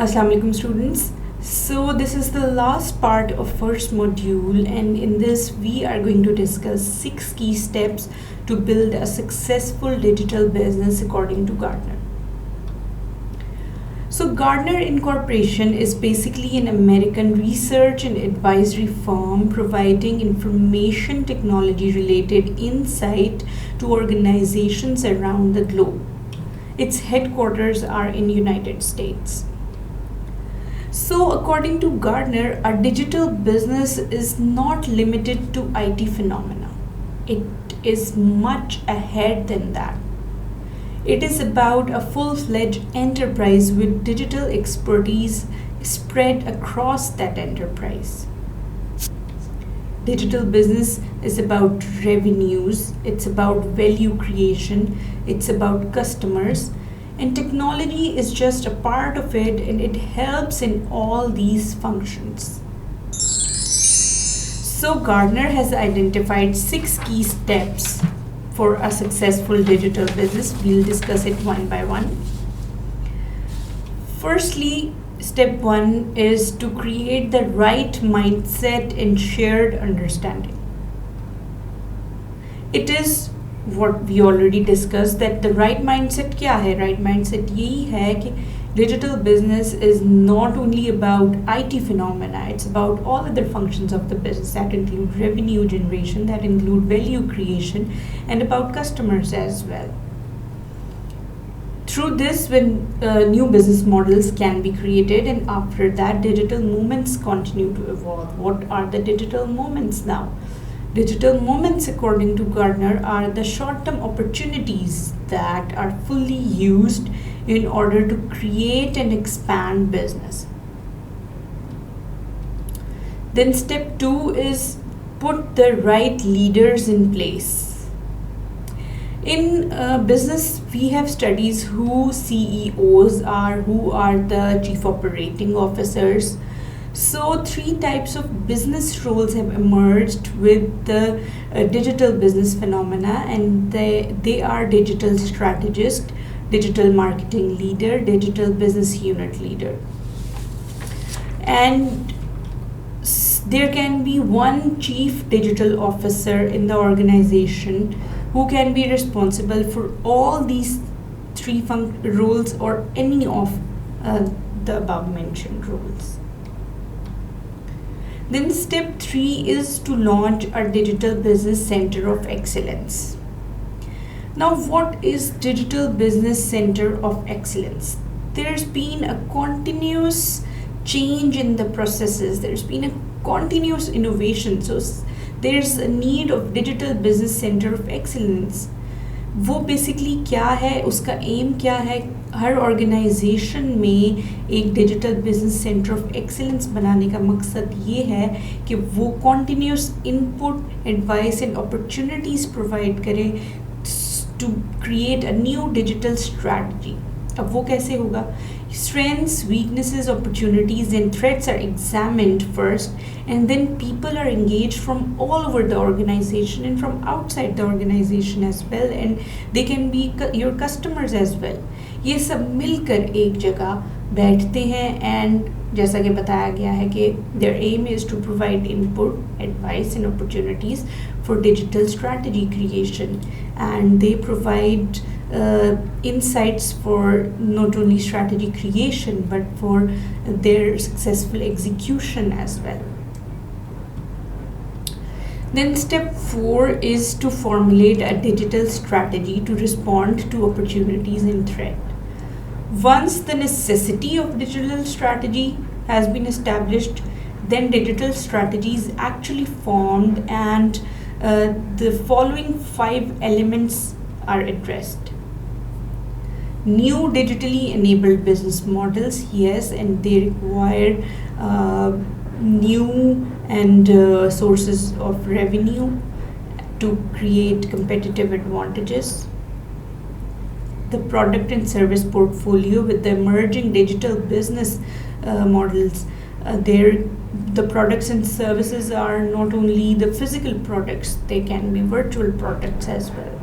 Assalamu alaikum students. So this is the last part of first module, and in this we are going to discuss 6 key steps to build a successful digital business according to Gartner. So Gartner Incorporation is basically an American research and advisory firm providing information technology related insight to organizations around the globe. Its headquarters are in United States. So according to Gartner, a digital business is not limited to IT phenomena. It is much ahead than that. It is about a full-fledged enterprise with digital expertise spread across that enterprise. Digital business is about revenues, it's about value creation, it's about customers, and technology is just a part of it, and it helps in all these functions. So Gartner has identified 6 key steps for a successful digital business. We'll discuss it one by one. Firstly, step 1 is to create the right mindset and shared understanding. It is what we already discussed, that the right mindset क्या है? Right mindset यही है कि digital business is not only about IT phenomena, it's about all other functions of the business that include revenue generation, that include value creation, and about customers as well. Through this, when new business models can be created, and after that, digital movements continue to evolve. What are the digital movements now? Digital moments, according to Gartner, are the short-term opportunities that are fully used in order to create and expand business. Then step 2 is put the right leaders in place. In business, we have studies who CEOs are, who are the chief operating officers. So 3 types of business roles have emerged with the digital business phenomena, and they are digital strategist, digital marketing leader, digital business unit leader. And there can be one chief digital officer in the organization who can be responsible for all these 3 roles or any of the above mentioned roles. Then step 3 is to launch a digital business center of excellence. Now, what is digital business center of excellence? There's been a continuous change in the processes. There's been a continuous innovation. So there's a need of digital business center of excellence. वो basically क्या है, उसका M क्या है? हर organisation में एक digital business centre of excellence बनाने का मकसद ये है कि वो continuous input, advice and opportunities provide करे to create a new digital strategy. अब वो कैसे होगा? Strengths, weaknesses, opportunities, and threats are examined first, and then people are engaged from all over the organization and from outside the organization as well, and they can be your customers as well. ये सब मिलकर एक जगह बैठते हैं, and जैसा कि बताया गया है कि their aim is to provide input, advice, and opportunities for digital strategy creation, and they provide insights for not only strategy creation but for their successful execution as well. Then step 4 is to formulate a digital strategy to respond to opportunities and threat. Once the necessity of digital strategy has been established, then digital strategy is actually formed, and the following 5 elements are addressed. New digitally enabled business models, yes, and they require new and sources of revenue to create competitive advantages. The product and service portfolio with the emerging digital business models, the products and services are not only the physical products, they can be virtual products as well.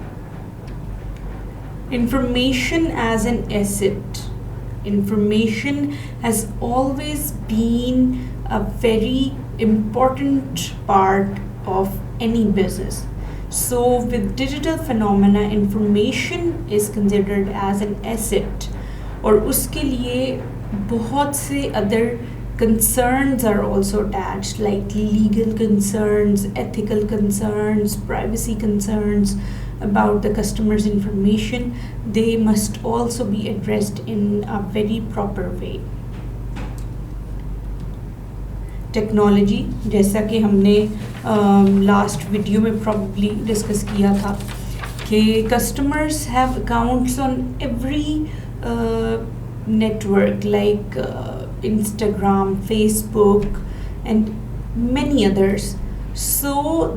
Information as an asset Information has always been a very important part of any business. So with digital phenomena, information is considered as an asset, और उसके लिए बहुत से other concerns are also attached, like legal concerns, ethical concerns, privacy concerns about the customer's information. They must also be addressed in a very proper way. Technology, जैसा कि हमने last video में probably discuss किया था कि customers have accounts on every network like Instagram, Facebook, and many others. So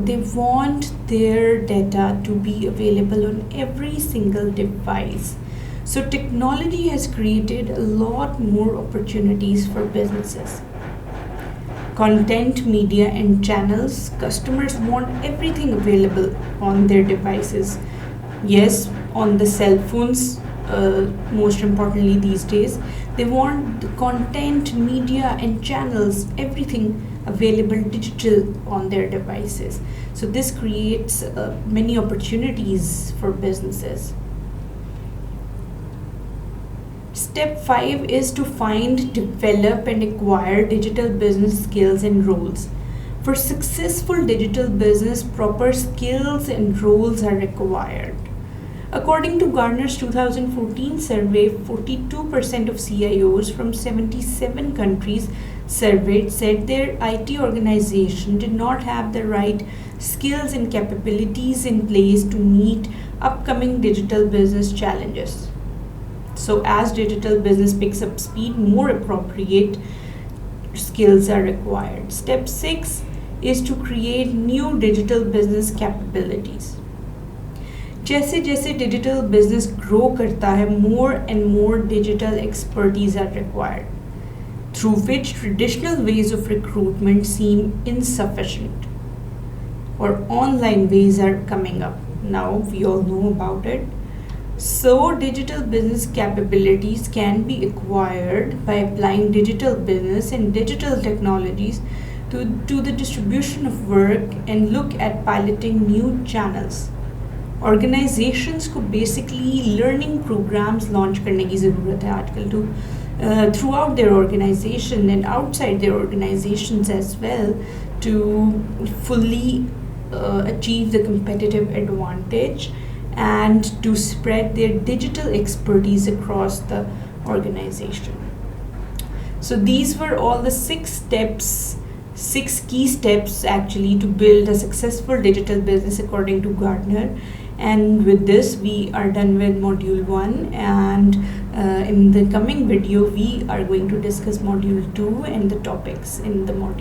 they want their data to be available on every single device. So technology has created a lot more opportunities for businesses. Content, media, and channels. Customers want everything available on their devices. Yes, on the cell phones. Most importantly these days, they want the content, media, and channels, everything available digital on their devices. So this creates many opportunities for businesses. Step 5 is to find, develop, and acquire digital business skills and roles. For successful digital business, proper skills and roles are required. According to Gartner's 2014 survey, 42% of CIOs from 77 countries surveyed said their IT organization did not have the right skills and capabilities in place to meet upcoming digital business challenges. So as digital business picks up speed, more appropriate skills are required. Step 6 is to create new digital business capabilities. जैसे जैसे digital business grow करता है, more and more digital expertise are required, through which traditional ways of recruitment seem insufficient, or online ways are coming up. Now we all know about it. So digital business capabilities can be acquired by applying digital business and digital technologies to the distribution of work and look at piloting new channels. Organisations को basically learning programmes launch करने की ज़रूरत है आजकल to throughout their organisation and outside their organisations as well to fully achieve the competitive advantage and to spread their digital expertise across the organization. So these were all the 6 key steps actually to build a successful digital business according to Gartner. And with this we are done with module 1, and in the coming video we are going to discuss module 2 and the topics in the module.